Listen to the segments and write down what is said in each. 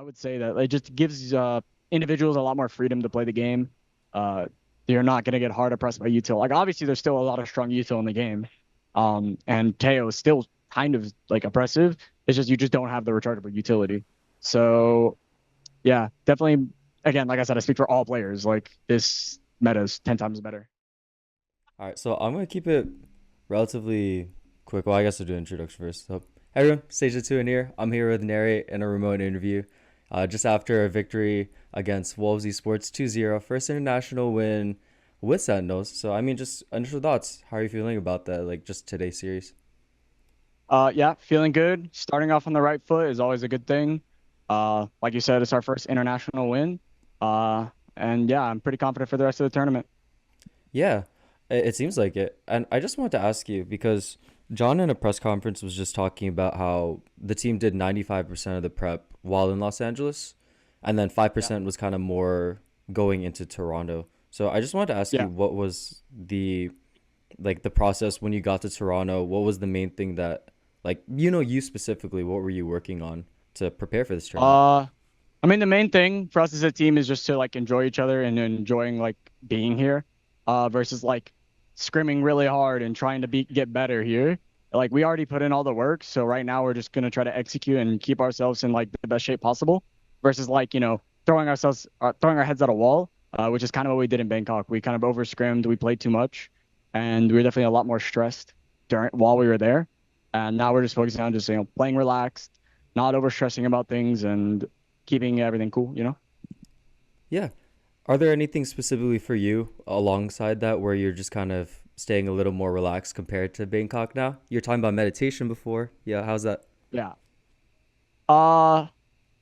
I would say that it just gives individuals a lot more freedom to play the game. Uh, you're not going to get hard pressed by util. Like obviously, there's still a lot of strong util in the game, and Teo is still kind of like oppressive. It's just you just don't have the rechargeable utility. So yeah, definitely. Again, like I said, I speak for all players. Like this meta is 10 times better. All right, so I'm gonna keep it relatively quick. Well, I guess I'll do an introduction first. So, hey everyone, Stage 2 in here. I'm here with Narrate in a remote interview. Just after a victory against Wolves Esports 2-0, first international win with Sentinels. So, I mean, just initial thoughts. How are you feeling about that? Like, just today's series? Yeah, feeling good. Starting off on the right foot is always a good thing. Like you said, it's our first international win. Uh, and yeah, I'm pretty confident for the rest of the tournament. Yeah, it seems like it. And I just wanted to ask you because John in a press conference was just talking about how the team did 95% of the prep while in Los Angeles, and then Yeah. 5% was kind of more going into Toronto. So I just wanted to ask you Yeah. what was the process when you got to Toronto? What was the main thing that you specifically, what were you working on to prepare for this tournament? Uh, I mean, the main thing for us as a team is just to like enjoy each other and enjoying like being here, versus like scrimming really hard and trying to get better here. Like we already put in all the work, so right now we're just gonna try to execute and keep ourselves in like the best shape possible, versus like throwing our heads at a wall, which is kind of what we did in Bangkok. We kind of over scrimmed, we played too much, and we were definitely a lot more stressed during while we were there. And now we're just focusing on just playing relaxed, not over stressing about things, and keeping everything cool, you know? Yeah. Are there anything specifically for you alongside that where you're just kind of staying a little more relaxed compared to Bangkok now? You're talking about meditation before. Yeah, how's that? Yeah. Uh,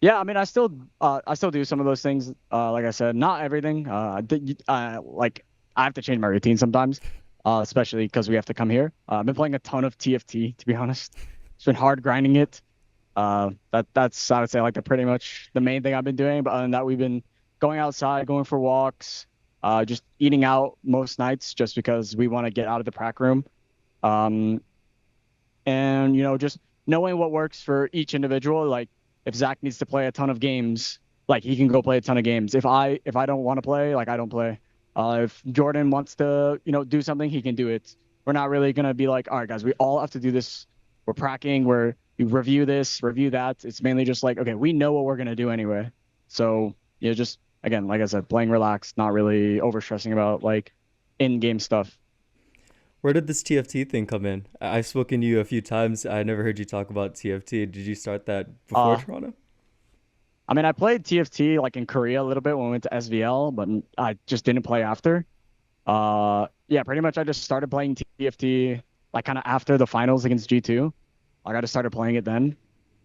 yeah, I mean, I still do some of those things. Like I said, not everything. Like I have to change my routine sometimes, especially because we have to come here. I've been playing a ton of TFT, to be honest. It's been hard grinding it. That's I would say like the pretty much the main thing I've been doing. But other than that, we've been going outside, going for walks, just eating out most nights, just because we want to get out of the prac room. Um, and just knowing what works for each individual. Like if Zach needs to play a ton of games, like he can go play a ton of games. If I don't want to play, like I don't play. If Jordan wants to do something, he can do it. We're not really gonna be like, all right guys, we all have to do this. We're pracking, we review this, review that. It's mainly just like, okay, we know what we're gonna do anyway. So just again, like I said, playing relaxed, not really over stressing about like in-game stuff. Where did this TFT thing come in? I've spoken to you a few times. I never heard you talk about TFT. Did you start that before Uh, Toronto? I mean, I played TFT like in Korea a little bit when we went to SVL, but I just didn't play after. Yeah, pretty much I just started playing TFT like kind of after the finals against G2. Like I just started playing it then,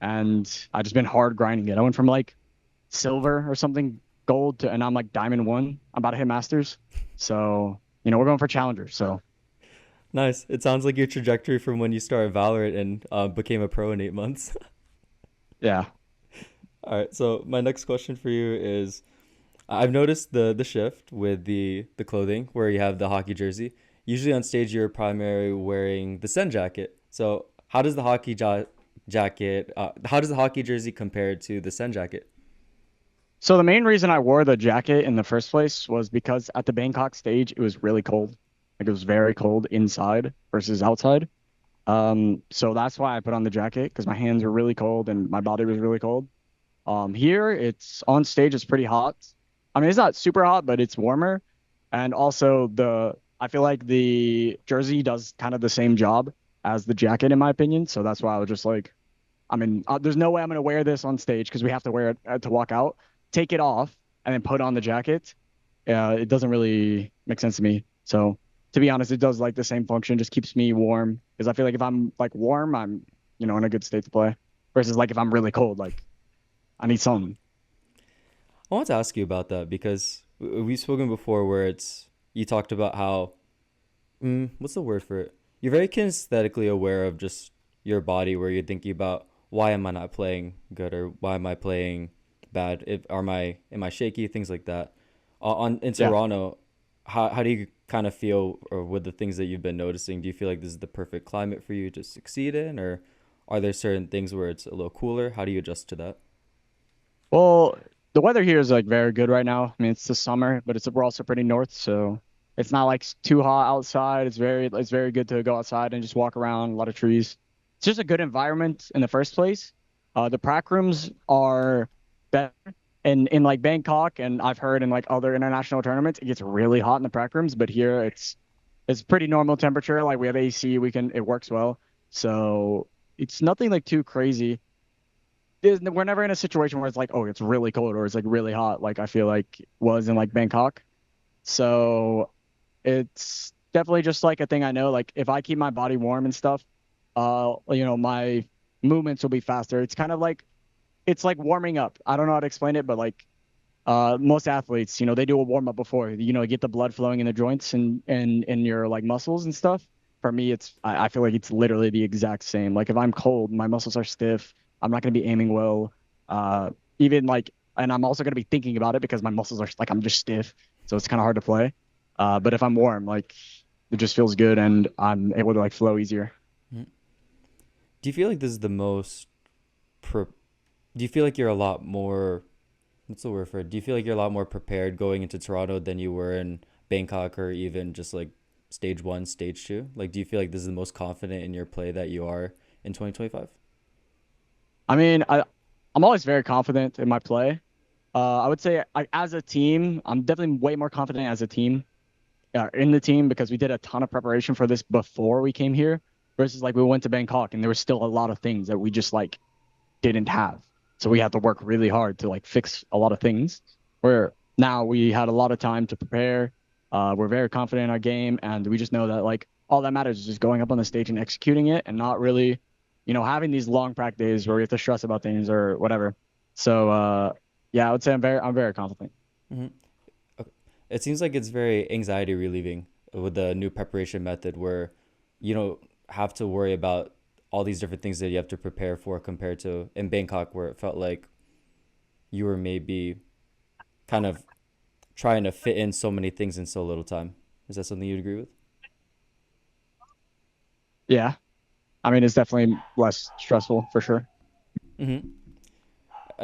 and I just been hard grinding it. I went from like silver or something, gold to, and I'm like diamond one. I'm about to hit masters. So, we're going for challengers. So, Nice. It sounds like your trajectory from when you started Valorant and became a pro in 8 months. yeah. All right. So my next question for you is I've noticed the shift with the clothing where you have the hockey jersey. Usually on stage you're primarily wearing the Sen jacket. So how does the jacket how does the hockey jersey compare to the Sen jacket? So the main reason I wore the jacket in the first place was because at the Bangkok stage, it was really cold. Like it was very cold inside versus outside. So that's why I put on the jacket because my hands were really cold and my body was really cold. Here it's on stage, it's pretty hot. I mean, it's not super hot, but it's warmer. And also I feel like the jersey does kind of the same job as the jacket in my opinion. So that's why I was just like, I mean, there's no way I'm gonna wear this on stage because we have to wear it to walk out. Take it off and then put on the jacket. It doesn't really make sense to me. So to be honest, it does like the same function, just keeps me warm. Because I feel like if I'm like warm, I'm in a good state to play. Versus like if I'm really cold, like I need something. I want to ask you about that because we've spoken before where it's you talked about how what's the word for it? You're very kinesthetically aware of just your body, where you're thinking about why am I not playing good or why am I playing bad? If am I shaky? Things like that. On in Yeah. Toronto, how do you kind of feel, or with the things that you've been noticing? Do you feel like this is the perfect climate for you to succeed in, or are there certain things where it's a little cooler? How do you adjust to that? Well, the weather here is like very good right now. I mean, it's the summer, but we're also pretty north, so it's not like too hot outside. It's very good to go outside and just walk around. A lot of trees. It's just a good environment in the first place. The prac rooms are better in like Bangkok, and I've heard in like other international tournaments, it gets really hot in the prac rooms, but here it's pretty normal temperature. Like we have AC, it works well, so it's nothing like too crazy. We're never in a situation where it's like, oh, it's really cold or it's like really hot, like I feel like was in like Bangkok. So it's definitely just like a thing I know. Like if I keep my body warm and stuff, my movements will be faster. It's like warming up. I don't know how to explain it, but like most athletes, they do a warm up before, get the blood flowing in the joints and in your like muscles and stuff. For me, I feel like it's literally the exact same. Like if I'm cold, my muscles are stiff. I'm not going to be aiming well. Uh, even like, and I'm also going to be thinking about it because my muscles are like, I'm just stiff. So it's kind of hard to play. But if I'm warm, like it just feels good and I'm able to like flow easier. Mhm. Do you feel like this is the most pre- do you feel like you're a lot more what's the word for it? Do you feel like you're a lot more prepared going into Toronto than you were in Bangkok or even just like stage 1, stage 2? Like do you feel like this is the most confident in your play that you are in 2025? I mean, I'm always very confident in my play. I would say as a team, I'm definitely way more confident as a team in the team because we did a ton of preparation for this before we came here versus like we went to Bangkok and there was still a lot of things that we just like didn't have. So we had to work really hard to like fix a lot of things. Where now we had a lot of time to prepare. We're very confident in our game and we just know that like all that matters is just going up on the stage and executing it and not really, having these long practice days where we have to stress about things or whatever. So yeah, I would say I'm very confident. Hmm. It seems like it's very anxiety relieving with the new preparation method where you don't have to worry about all these different things that you have to prepare for compared to in Bangkok where it felt like you were maybe kind of trying to fit in so many things in so little time. Is that something you'd agree with? Yeah. I mean, it's definitely less stressful for sure. Hmm.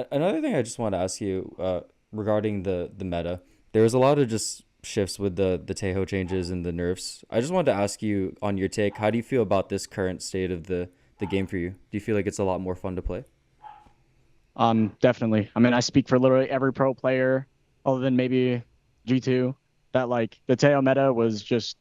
Another thing I just want to ask you regarding the meta, there was a lot of just shifts with the Tejo changes and the nerfs. I just wanted to ask you on your take, how do you feel about this current state of the game for you? Do you feel like it's a lot more fun to play? Definitely. I mean, I speak for literally every pro player other than maybe G2 that like the Teo meta was just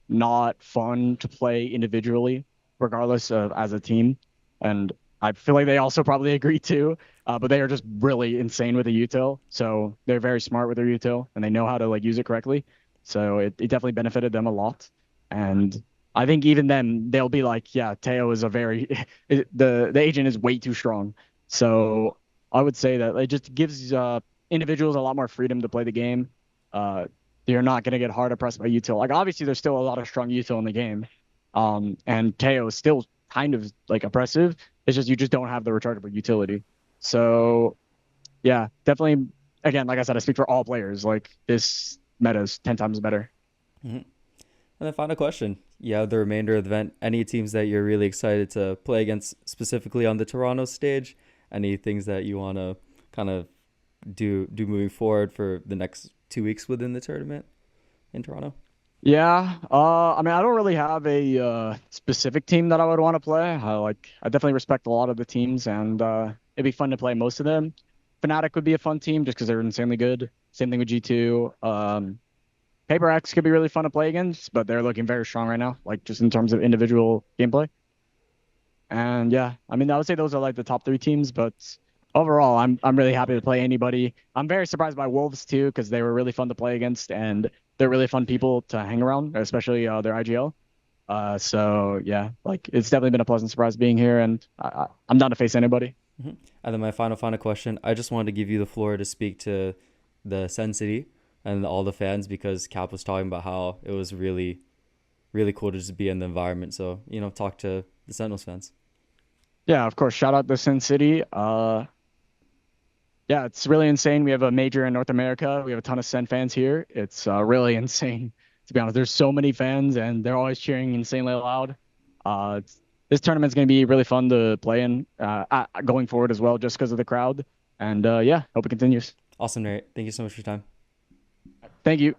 not fun to play individually, regardless of as a team. And I feel like they also probably agree too. But they are just really insane with the util. So they're very smart with their util and they know how to like use it correctly. So it definitely benefited them a lot. And I think even then they'll be like, yeah, Teo is a very the agent is way too strong. So I would say that it just gives individuals a lot more freedom to play the game. Uh, you're not going to get hard pressed by util. Like obviously, there's still a lot of strong util in the game, and Teo is still kind of like oppressive. It's just you just don't have the rechargeable utility. So yeah, definitely. Again, like I said, I speak for all players. Like this meta is 10 times better. Hmm. And then final question. You have the remainder of the event. Any teams that you're really excited to play against specifically on the Toronto stage? Any things that you want to kind of do moving forward for the next 2 weeks within the tournament in Toronto? Yeah, I mean, I don't really have a specific team that I would want to play. I definitely respect a lot of the teams, and it'd be fun to play most of them. Fnatic would be a fun team just because they're insanely good. Same thing with G2. Paper X could be really fun to play against, but they're looking very strong right now, like just in terms of individual gameplay. And yeah, I mean, I would say those are like the top three teams, but overall, I'm really happy to play anybody. I'm very surprised by Wolves too, because they were really fun to play against, and they're really fun people to hang around, especially their IGL. So yeah, like it's definitely been a pleasant surprise being here, and I'm down to face anybody. Hmm. And then my final question. I just wanted to give you the floor to speak to the Sen City and all the fans because Cap was talking about how it was really, really cool to just be in the environment. So, talk to the Sentinels fans. Yeah, of course. Shout out to Sin City. Yeah, it's really insane. We have a major in North America. We have a ton of Sen fans here. It's really insane, to be honest. There's so many fans, and they're always cheering insanely loud. This tournament's going to be really fun to play in going forward as well, just because of the crowd. And yeah, hope it continues. Awesome, Nate. Thank you so much for your time. Thank you.